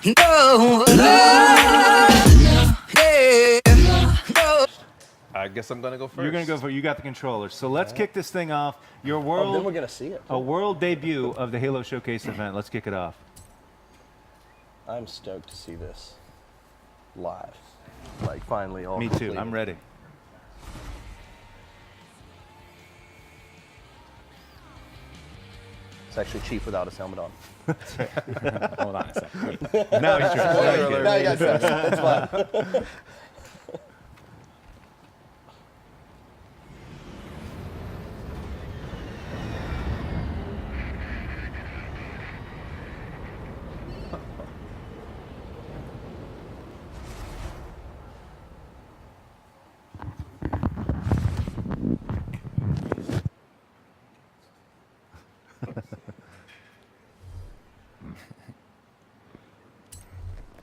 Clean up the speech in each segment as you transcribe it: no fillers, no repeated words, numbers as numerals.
No, I guess I'm gonna go first. You're gonna go for. You got the controller. So let's kick this thing off. Your world. then we're gonna see it. A world debut of the Halo Showcase event. Let's kick it off. I'm stoked to see this live. Like finally all Me too. completed. I'm ready. It's actually cheap without his helmet on. Hold on a second. Now he's trying. Spoiler alert. No, you got this. It's fine.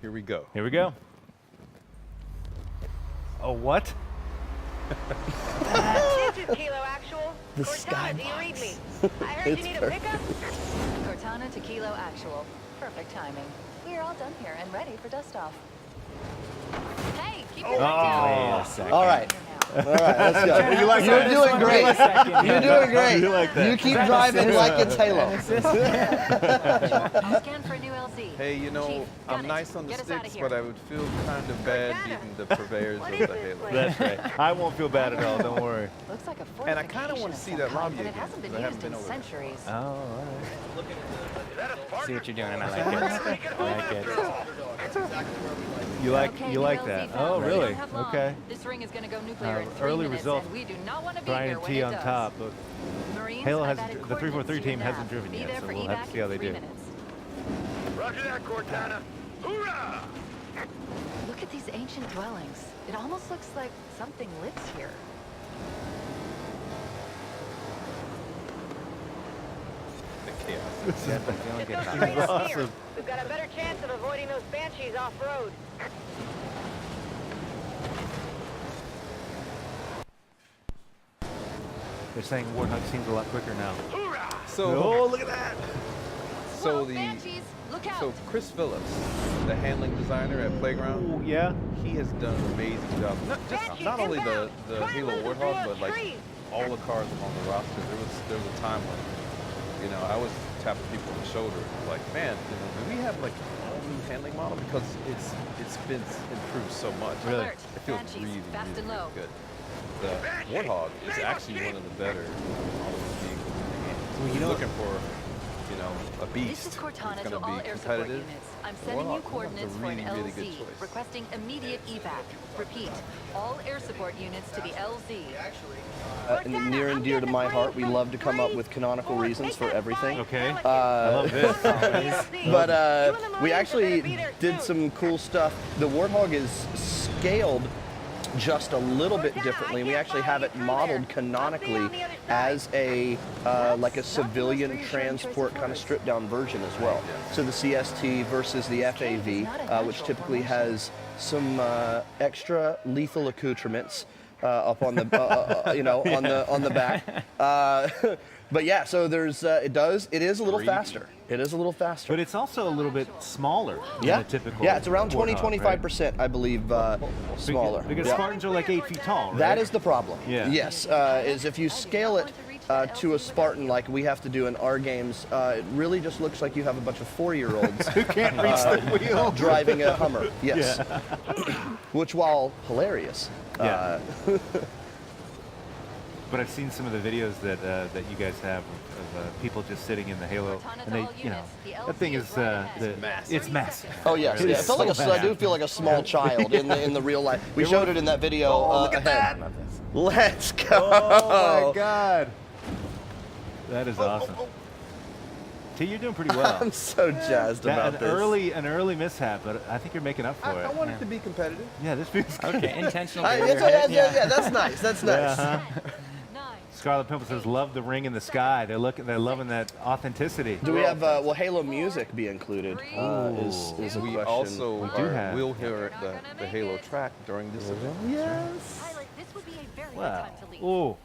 Here we go. Here we go. Oh, what? This is Kilo Actual. The Cortana, do you skybox. read me? I heard It's you need a perfect. pickup. Cortana to Kilo Actual. Perfect timing. We're all done here and ready for dust off. Hey, keep your head down. Wait a second. All right. All right, let's go. You like You're that? doing great. You're doing great. You like that? You keep driving like it's Halo. Scan for a new LZ. Hey, you know, Chief, got I'm it. nice on the Get us outta sticks, here. but I would feel kind of bad beating the purveyors What of is the this Halo. place? That's right. I won't feel bad at all. Don't worry. Looks like a And I kinda fortification wanna of see some that kind, lobby but it again, hasn't been 'cause I haven't used in been over there. centuries. Oh, all right. See what you're doing, and I like it. I like it. You like Okay, you new like LZ that? found. Oh, We really? don't have long. Okay. This ring is going to go nuclear in 3 Early minutes, result. and we do not want to be Brian here and when T it on does. top. But Marines, Halo I've hasn't- added the 343 coordinates to team your hasn't nav. driven Be yet, there so for we'll have to evac see how in they 3 do. minutes. Roger that, Cortana. Hoorah! Look at these ancient dwellings. It almost looks like something lives here. The chaos. Yeah, I'm feeling Just good go about straight this. up here. We've got a better chance of avoiding those banshees off-road. They're saying Warthog seems a lot quicker now. So, Oh, look at that! so Whoa, the banshees, look out. so Chris Phillips, the handling designer at Playground, Oh, yeah. he has done an amazing job. Not only the Halo Warthog, but like all the cars along the roster. There was a time when, you know, I was tapping people on the shoulder, like, man, you know, do we have like all new handling model, because it's been improved so much. Really? Alert. It feels Banshees, really, fast really, and low. really good. The Warthog is actually one of the better models vehicles in the game. So Well, if you you're know- looking for, you know, a beast, This is Cortana it's to going all to be air support competitive. units. I'm The sending you Warthog's coordinates a for an really, really good LZ. choice. Requesting immediate evac. Repeat, all air support units to the LZ. Near and dear to my heart, we love to come up with canonical reasons for everything. Okay. I love this. But we actually did some cool stuff. The Warthog is scaled just a little bit differently. We actually have it modeled canonically as a like a civilian transport kind of stripped down version as well. So the CST versus the FAV, which typically has some extra lethal accoutrements up on the you know, on the back. But yeah, so there's it is a little faster. It is a little faster. But it's also a little bit smaller Yeah, than a typical. yeah, it's around 20, Warthog, right? 25%, I believe, smaller. Because Yeah. Spartans are like 8 feet tall, right? That is the problem. Yeah. Yes, is if you scale it to a Spartan like we have to do in our games, it really just looks like you have a bunch of 4-year-olds Who can't reach the wheel. driving a Hummer. Yes. Which, while hilarious, Yeah. But I've seen some of the videos that that you guys have of people just sitting in the Halo, and they, you know, that thing is it's massive. oh yes, It yeah, is it felt like so I do feel like a small child in the real life. We showed it in that video. Oh, look at ahead. that! Let's go. Oh my God, that is awesome. T, you're doing pretty well. I'm so jazzed about an this. early mishap, but I think you're making up for I it. want it to be competitive. Yeah, this feels good. Okay, intentional. Yeah, barrier hit, yeah, that's nice. That's nice. Uh-huh. 9. Scarlet Pimple says, "Love the ring in the sky." They're loving that authenticity. Do we have will Halo music be included? Is a We question. also We do have. will hear the Halo track during this event. Yes. Pilot, this would be a very good Wow. time to leave. Ooh.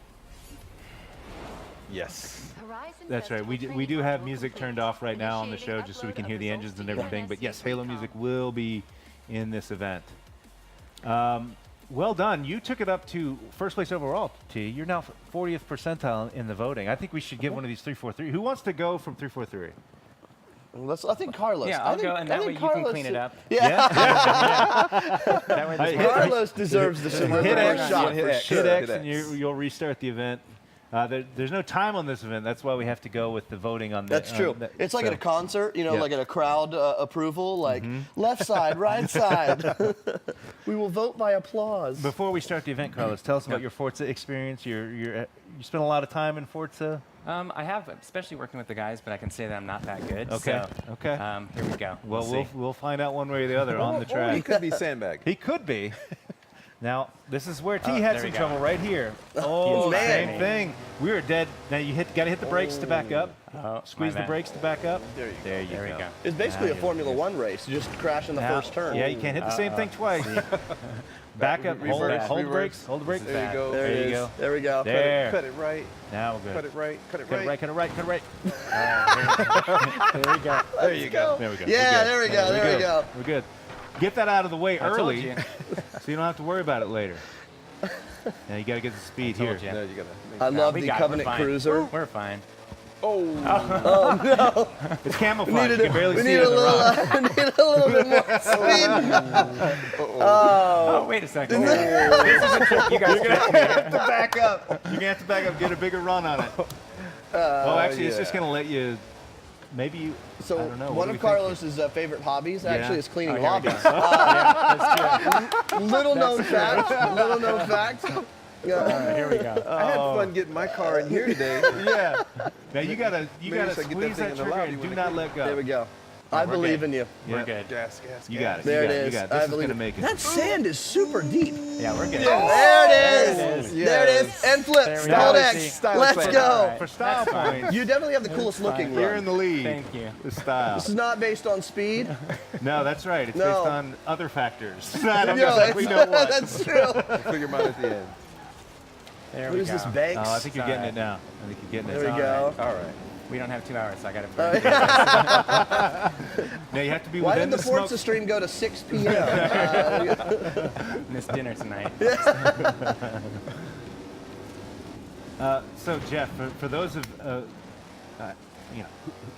Yes. That's right. We do have music turned off right now on the show just so we can hear the engines and everything. But yes, Halo music will be in this event. Well done. You took it up to first place overall, T. You're now 40th percentile in the voting. I think we should give one of these 343. Who wants to go from 343? I think Carlos. Yeah, I'll go, and that way you can clean it up. Yeah. That way this Carlos deserves the silver Hit X, shot for hit sure. X, and you'll restart the event. There's no time on this event. That's why we have to go with the voting on the. That's true. It's like at a concert, you know, like at a crowd approval, like left side, right side. We will vote by applause. Before we start the event, Carlos, tell us about your Forza experience. You spent a lot of time in Forza. I have, especially working with the guys, but I can say that I'm not that good. Okay. So, Okay. Here we go. Well, we'll find out one way or the other on the track. He could be sandbagged. He could be. Now, this is where T had there some we go. trouble right here. Oh, man. same thing. We were dead. Now you got to hit the brakes to back up. Squeeze my the bad. brakes to back up. There you go. There we go. It's basically Now a you're Formula good. One race. You just crash in the Now- first turn. Yeah, you can't hit the same thing twice. Back up, hold reverse, the reverse. brakes, hold the brakes. There you go. There There it you is. go. There we go. There. Cut it right. Now we're good. Cut it right. Cut it Cut it right. right, cut it right, cut it right. There we go. There you go. There we go. Yeah, We're good. there we go. There we go. We're good. Get that out of the way I told early you. so you don't have to worry about it later. Now you got to get the speed told here. you. No, you gotta. I love we the got it. We're Covenant fine. Cruiser. We're fine. It's camouflage. You can barely We see need it a on the little, rock. we need a little bit more speed. Oh, wait a second. This is a trick you guys have to back up. You're going to have to back up, get a bigger run on it. Well, actually, it's just going to let you, maybe you, I So don't know. one of Carlos's favorite hobbies actually is cleaning here we lobbies. go. That's true. Little known fact. Little known fact. Here we go. I had fun getting my car in here today. Yeah. Now you gotta Maybe gotta I should get squeeze that thing that in the trigger lobby and when do I not get let go. There we go. I we're believe good. in you. We're Yeah. good. Gas, gas, You gas. got it. There you it got is. You got it. I This is believe gonna make it. That sand is super deep. Yeah, we're good. There it is. There it is. There it is. And flip. There we Hold go. X. Style Let's plan. go. All right. For style That's fine. points, You definitely have the coolest looking you're in run. the lead. Thank you. The style. This is not based on speed. No, that's right. It's No. based on other factors. I don't No, know exactly know what. that's true. Figure them out at the end. There What we is go. this, Banks? Oh, I think you're It's getting all it now. I think you're getting There it. we go. All right. We don't have 2 hours, so I got Oh, to Now you have to be Why within did the smoke. Forza stream go to 6 p.m.? miss dinner tonight. So Jeff, for those of you know,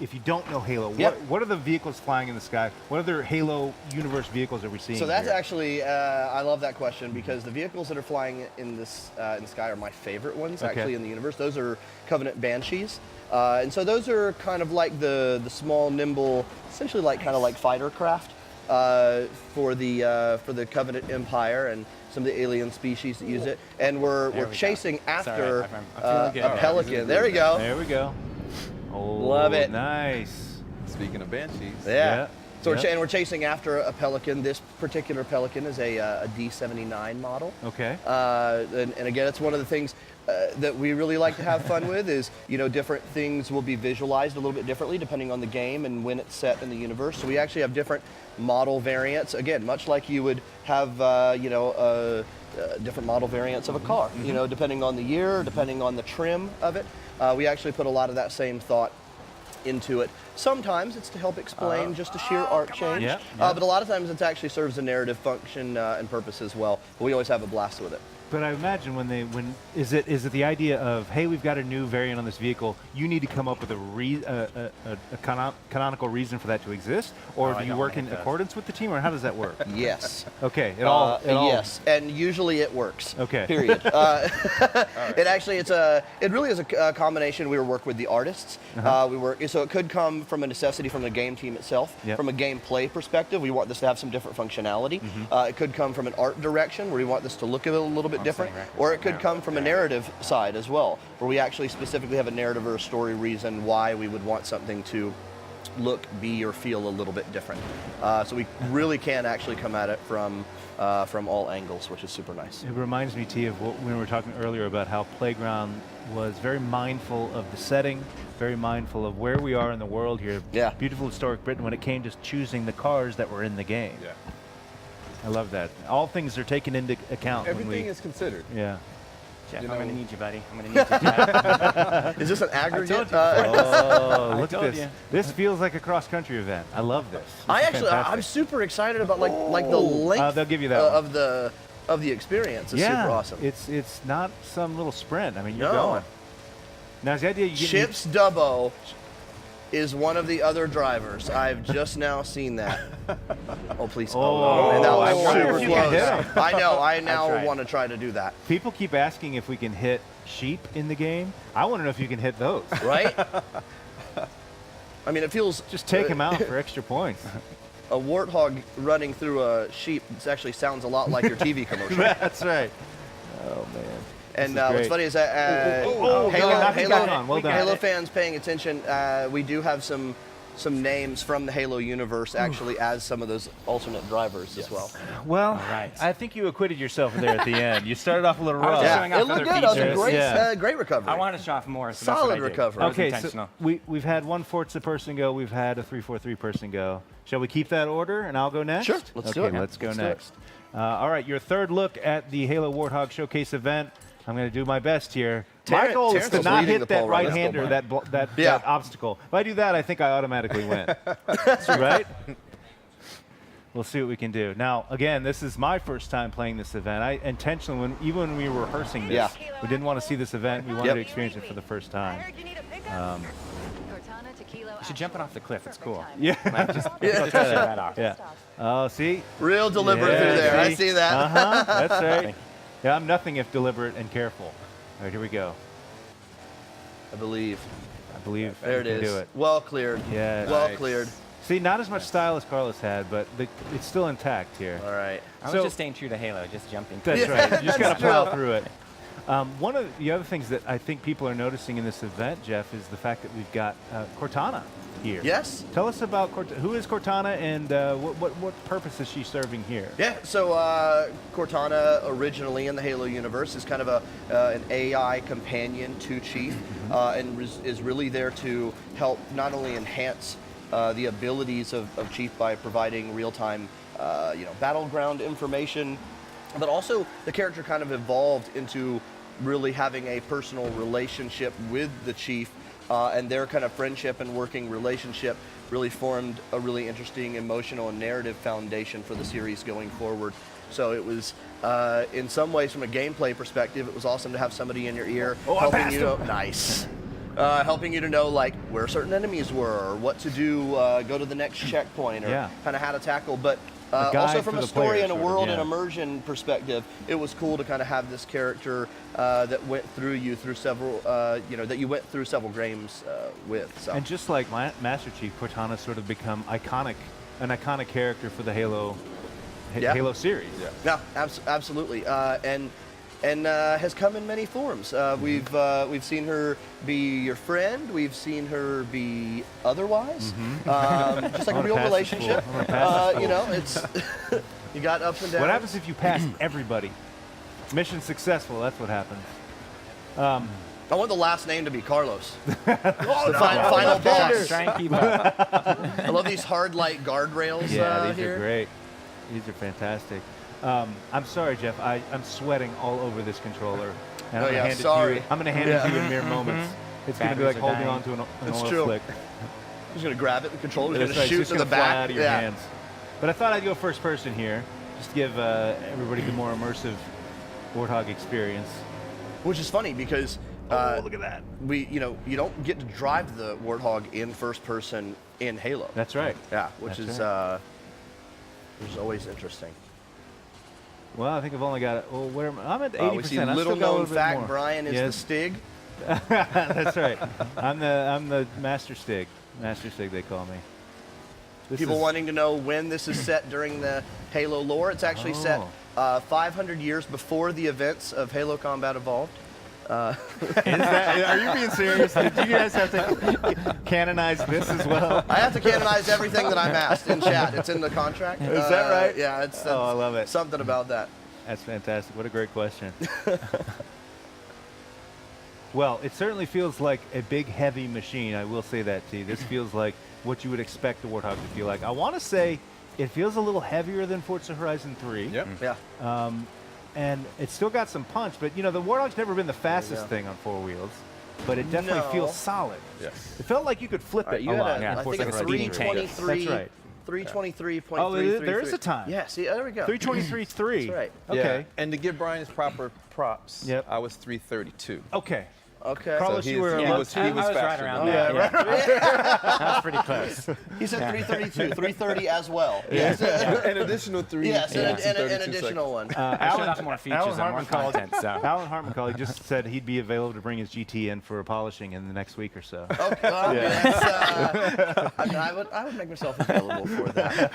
if you don't know Halo, Yep. what are the vehicles flying in the sky? What other Halo universe vehicles are we seeing? So that's here? actually, I love that question because the vehicles that are flying in this in the sky are my favorite ones Okay. actually in the universe. Those are Covenant Banshees, and so those are kind of like the small, nimble, essentially like kind of like fighter craft for the Covenant Empire and some of the alien species that use it. And we're There we go. chasing Sorry, after I'm feeling good a now. Pelican. There we go. There we go. Oh, Love it. Nice. Speaking of banshees. Yeah. So Yeah. we're chasing after a Pelican. This particular Pelican is a D79 model. Okay. And again, it's one of the things that we really like to have fun with is, you know, different things will be visualized a little bit differently depending on the game and when it's set in the universe. So we actually have different model variants. Again, much like you would have, different model variants of a car, you know, depending on the year, depending on the trim of it. We actually put a lot of that same thought into it. Sometimes it's to help explain just a sheer art change, Yeah, yeah. but a lot of times it actually serves a narrative function and purpose as well. But we always have a blast with it. But I imagine when is it the idea of, hey, we've got a new variant on this vehicle, you need to come up with a canonical reason for that to exist, or Oh, I do you don't work think in it does. accordance with the team, or how does that work? Yes. Okay, it all Yes, and usually it works. Okay. Period. It actually, it really is a combination. We work with the artists. We work, so it could come from a necessity from the game team itself. Yep. From a gameplay perspective, we want this to have some different functionality. It could come from an art direction where we want this to look a little bit different, setting records or it right could now. come from a narrative side as well, where we actually specifically have a narrative or a story reason why we would want something to look, be, or feel a little bit different. So we really can actually come at it from all angles, which is super nice. It reminds me, T, of when we were talking earlier about how Playground was very mindful of the setting, very mindful of where we are in the world here. Yeah. Beautiful historic Britain when it came to choosing the cars that were in the game. Yeah. I love that. All things are taken into account. Everything when we, is considered. Yeah. Jeff, You I'm know- gonna need you, buddy. I'm gonna need you, Jeff. Is this an aggregate? Oh, look at told this. you. This feels like a cross-country event. I love this. This I is actually, I'm fantastic. super excited about like the length they'll give you that one. of the experience. It's yeah, super awesome. It's not some little sprint. I mean, you're No. going. Now, is the idea you get Chips Dubbo is one of the other drivers. I've just now seen that. Oh, please. Oh, man, that was I wonder super if you can hit close. him. I know. I now tried. want to try to do that. People keep asking if we can hit sheep in the game. I want to know if you can hit those. Right? I mean, it feels Just take them out for extra points. a warthog running through a sheep. It actually sounds a lot like your TV commercial. That's right. Oh, man. And This is what's great. funny is that Oh, Halo, knock it Halo, down. Well done. Halo fans paying attention, we do have some names from the Halo universe actually as some of those alternate drivers as well. Well, right. I think you acquitted yourself there at the end. You started off a little I was rough. just showing off it looked other good. That was a features. great, Yeah. great recovery. I wanted to show off more, so Solid that's what I did. recovery. That was Okay, so intentional. we've had one Forza person go. We've had a 343 person go. Shall we keep that order and I'll go next? Sure, let's do Okay, it. let's go Let's do it. next. All right, your third look at the Halo Warthog Showcase event. I'm going to do my best here. My Terrence- goal is Terrence to was not leading hit the that poll right now. right-hander, Let's go, that Yeah. obstacle. If I do that, I think I automatically win. Right? We'll see what we can do. Now, again, this is my first time playing this event. I intentionally, even when we were rehearsing this, Yeah. we didn't want to see this event. We wanted Yep. to experience it for the first I time. heard you need a pickup. Cortana to Kilo You should jump it off the cliff. It's cool. Yeah. Like, just show that off. Yeah. Oh, see? Real deliberate Yeah, through there. I see that. Uh-huh. That's right. Yeah, I'm nothing if deliberate and careful. All right, here we go. I believe. I believe There it we can is. do it. Well cleared. Yeah. Well Nice. cleared. See, not as much style as Carlos had, but it's still intact here. All right. I was So- just staying true to Halo, just jumping. That's Yeah, right. You just got that's to plow true. through it. One of the other things that I think people are noticing in this event, Jeff, is the fact that we've got Cortana here. Yes. Tell us about who is Cortana and what purpose is she serving here? Yeah, so Cortana originally in the Halo universe is kind of an AI companion to Chief and is really there to help not only enhance the abilities of Chief by providing real-time battleground information, but also the character kind of evolved into really having a personal relationship with the Chief, and their kind of friendship and working relationship really formed a really interesting emotional and narrative foundation for the series going forward. So it was, in some ways, from a gameplay perspective, it was awesome to have somebody in your ear helping you to nice. Helping you to know like where certain enemies were, or what to do, go to the next checkpoint, or Yeah. kind of how to tackle. But guide also from for a the story player, and a sort of, world yeah. and immersion perspective, it was cool to kind of have this character that went through you through several, that you went through several games with. So. And just like Master Chief, Cortana's sort of become an iconic character for the Halo series. Yeah, absolutely, and has come in many forms. We've seen her be your friend. We've seen her be otherwise, just like a I'm real gonna pass relationship. the school. I'm gonna pass the school. It's you got ups and downs. What happens if you pass everybody? Mission successful. That's what happens. I want the last name to be Carlos. The final boss. Try and keep up. I love these hard light guardrails Yeah, these here. are great. These are fantastic. I'm sorry, Jeff. I'm sweating all over this controller. And Oh, I'm gonna yeah, hand it to sorry. you. I'm going to hand it to you in mere moments. It's going to be like Batteries are holding dying. on to an It's oil true. slick. I'm just gonna grab it. The controller's That's gonna right, it's shoot just to the gonna fly back. out of your hands. But I thought I'd go first person here, just to give everybody the more immersive Warthog experience. Which is funny because Look at that. you don't get to drive the Warthog in first person in Halo. That's right. Yeah, which That's which is always interesting. Well, I think I've only got where I'm at 80%. We see I little still got a known little bit fact: more. Brian is Yes. the Stig. That's right. I'm the Master Stig. Master Stig, they call me. This People is- wanting to know when this is set during the Halo lore. It's actually set Oh. 500 years before the events of Halo Combat Evolved. Are you being serious? Did you guys have to canonize this as well? I have to canonize everything that I'm asked in chat. It's in the contract. Is that right? Yeah, it's Oh, I love it. Something about that. That's fantastic. What a great question. Well, it certainly feels like a big, heavy machine. I will say that to you. This feels like what you would expect the Warthog to feel like. I want to say it feels a little heavier than Forza Horizon 3. Yep. Yeah. and it's still got some punch. But, the Warthog's never been the fastest thing on four wheels, but it definitely feels solid. Yes. It felt like you could flip it You a had lot. I think like a a speeding change. 323. That's right. 323.333. Oh, there is a time. Yeah, see, there we go. 323.3. That's right. Okay. Yeah. And to give Brian his proper props, Yep. I was 332. Okay. Okay. Carlos, So you were he about was I was right faster around than there. me. That was pretty close. He said 332, 330 as well. Yes. An additional 3. Yes, Yeah. an additional one. I showed off more features and more content, so. Alan Hartman called. He just said he'd be available to bring his GT in for polishing in the next week or so. Okay, well, I would make myself available for that.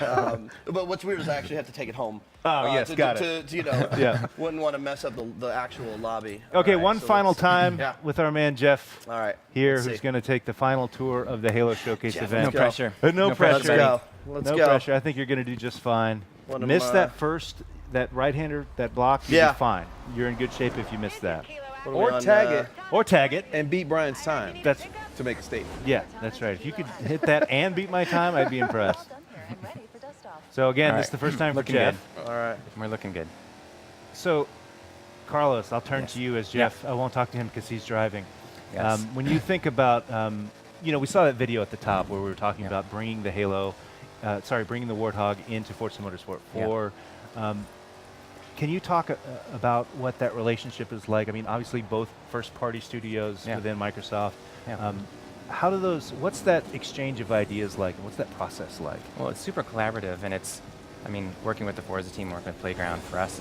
But what's weird is I actually have to take it home. Oh, yes, got it. To, wouldn't want to mess up the actual lobby. Okay, All right, one so final let's- time Yeah. with our man Jeff All right. here, let's who's see. going to take the final tour of the Halo Showcase Jeff, event. No pressure. No pressure. Let's go. Let's no go. pressure. I think you're going to do just fine. Let 'em, Miss that right-hander, that block, you'll Yeah. be fine. You're in good shape if you miss that. What are we Or on, tag it Or tag it. and beat Brian's time That's to make a statement. Yeah, that's right. If you could hit that and beat my time, I'd be All impressed. done here and ready for dust off. So again, All this is right. the first time for Looking Jeff. All right. We're looking good. So, Carlos, I'll turn Yes. to you as Yeah. Jeff. I won't talk to him because he's driving. Yes. When you think about, we saw that video at the top where we were talking about bringing the bringing the Warthog into Forza Motorsport 4. Can you talk about what that relationship is like? I mean, obviously both first-party studios within Microsoft. Yeah. What's that exchange of ideas like, and what's that process like? Well, it's super collaborative, and working with the Forza team, working with Playground for us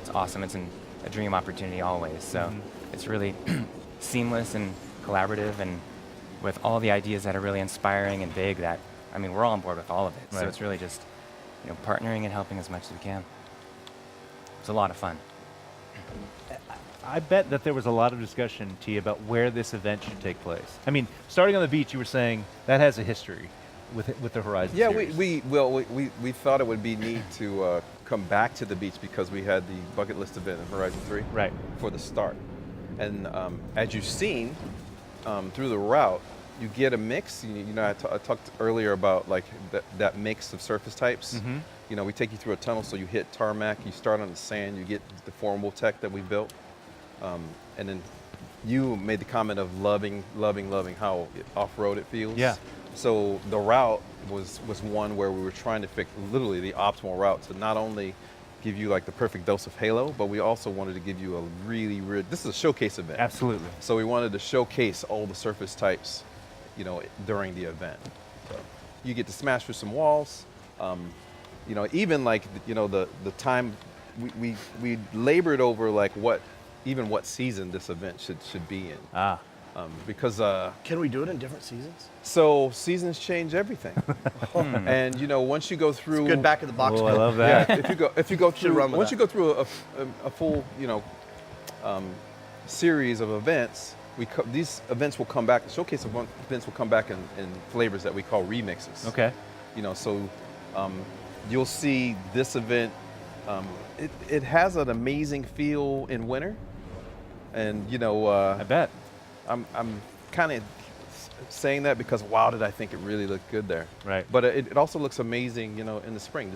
it's awesome. It's a dream opportunity always. So it's really seamless and collaborative, and with all the ideas that are really inspiring and big. We're all on board with all of it. Right. So it's really just partnering and helping as much as we can. It's a lot of fun. I bet that there was a lot of discussion, T, about where this event should take place. I mean, starting on the beach, you were saying that has a history with the Horizon Yeah, series. we thought it would be neat to come back to the beach because we had the bucket list event in Horizon 3 Right. for the start. And as you've seen through the route, you get a mix. I talked earlier about like that mix of surface types. We take you through a tunnel, so you hit tarmac, you start on the sand, you get the formable tech that we built. And then you made the comment of loving how off-road it feels. Yeah. So the route was one where we were trying to pick literally the optimal route to not only give you like the perfect dose of Halo, but we also wanted to give you a really, this is a showcase event. Absolutely. So we wanted to showcase all the surface types, during the event. So you get to smash through some walls. Even like, the time we labored over like what season this event should be in. Because Can we do it in different seasons? so seasons change everything. And once you go through Good back of the box. Oh, I code. love that. yeah, if you go through run with once that. you go through a full series of events, these events will come back. The showcase events will come back in flavors that we call remixes. Okay. So you'll see this event. It has an amazing feel in winter, and I bet. I'm kind of saying that because wow, did I think it really looked good there? Right. But it also looks amazing, in the spring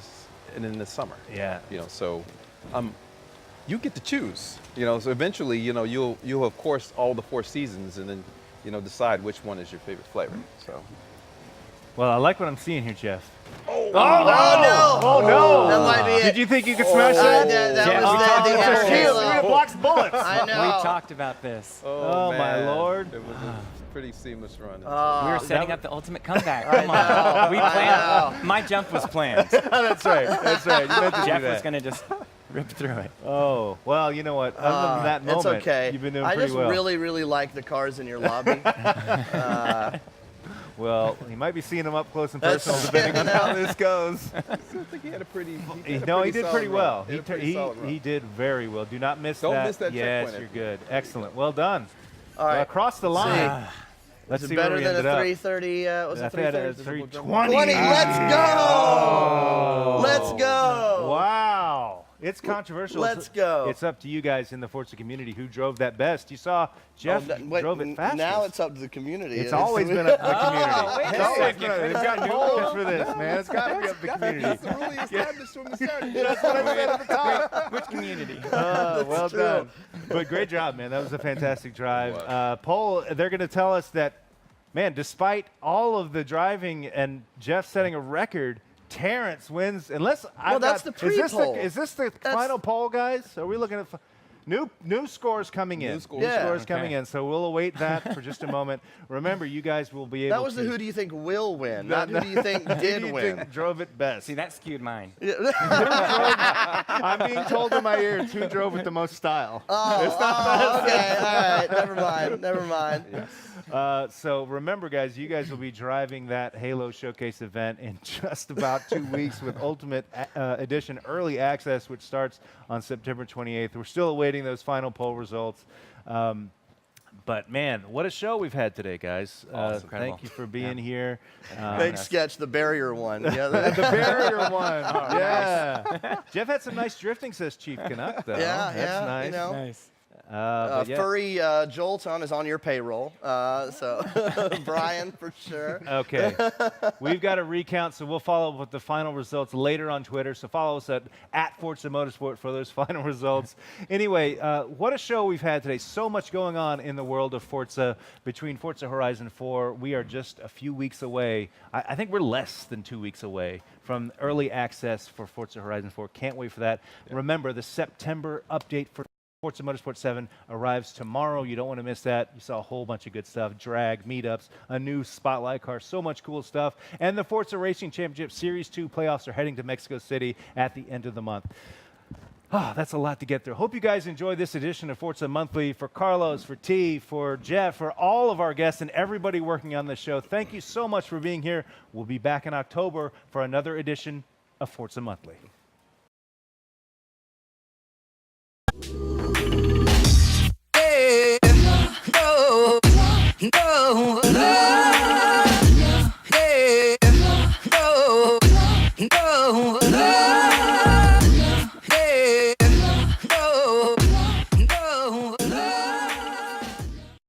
and in the summer. Yeah. So you get to choose. So eventually, you'll of course all the 4 seasons, and then decide which one is your favorite flavor. So. Well, I like what I'm seeing here, Jeff. Oh, no! Oh, no! That might be it. Did you think you could smash that? That Yeah, was we talked the about extra it. Halo. It blocks bullets. I We know. talked about this. Oh, my man. Lord. It was a pretty seamless run. We were setting up the ultimate comeback. I Come on. know, We I planned. My jump was planned. That's right. That's right. You meant to do Jeff that. was going to just rip through it. Oh, well, you know what? Other than that moment, It's okay. you've been doing I pretty just well. really like the cars in your lobby. Well, you might be seeing them up close and That's- personal depending on how this goes. I think he had a pretty. No, he did pretty well. He, had a pretty solid run. He did very well. Do not miss Don't that. miss that Yes, checkpoint. you're good. Excellent. Well done. All right. Well, across the line. Let's Is see it where better we than a ended up. 330? Was it I think I had a 330? 320. 20. Let's go! Oh. Let's go! Wow. It's controversial. Let's go. It's up to you guys in the Forza community who drove that best. You saw Jeff drove it fastest. Now it's up to the community. It's always been up to the community. wait a It's always second. been They've got new rules for this, man. It's got to be up to the community. That's the rule he established from the start. That's what I said at the top. Which community? Well true. done. But great job, man. That was a fantastic drive. Poll, they're going to tell us that, man, despite all of the driving and Jeff setting a record, Terrence wins. Unless that's the pre-poll. Is this the final poll, guys? Are we looking at new scores coming in? New scores. New Yeah. scores coming in. So we'll await that for just a moment. Remember, you guys will be able That was to. the who do you think will win, not who do you think who did do you win. think drove it best? See, that skewed mine. I'm being told in my ears who drove with the most style. Okay, all right, never mind. So remember, guys, you guys will be driving that Halo Showcase event in just about 2 weeks with Ultimate Edition Early Access, which starts on September 28th. We're still awaiting those final poll results. But, man, what a show we've had today, guys. Incredible. Thank you for being here. Big sketch, the barrier one. Yeah, The barrier one. Yeah. Jeff had some nice drifting, says Chief Canuck, though. yeah, That's nice. you know. Nice. But yeah. Furry Jolton is on your payroll, so Brian for sure. Okay. We've got a recount, so we'll follow up with the final results later on Twitter. So follow us at Forza Motorsport for those final results. Anyway, what a show we've had today. So much going on in the world of Forza. Between Forza Horizon 4, we are just a few weeks away. I think we're less than 2 weeks away from early access for Forza Horizon 4. Can't wait for that. Remember, the September update for Forza Motorsport 7 arrives tomorrow. You don't want to miss that. You saw a whole bunch of good stuff. Drag, meetups, a new spotlight car, so much cool stuff. And the Forza Racing Championship Series 2 playoffs are heading to Mexico City at the end of the month. That's a lot to get through. Hope you guys enjoyed this edition of Forza Monthly. For Carlos, for T, for Jeff, for all of our guests and everybody working on this show, thank you so much for being here. We'll be back in October for another edition of Forza Monthly.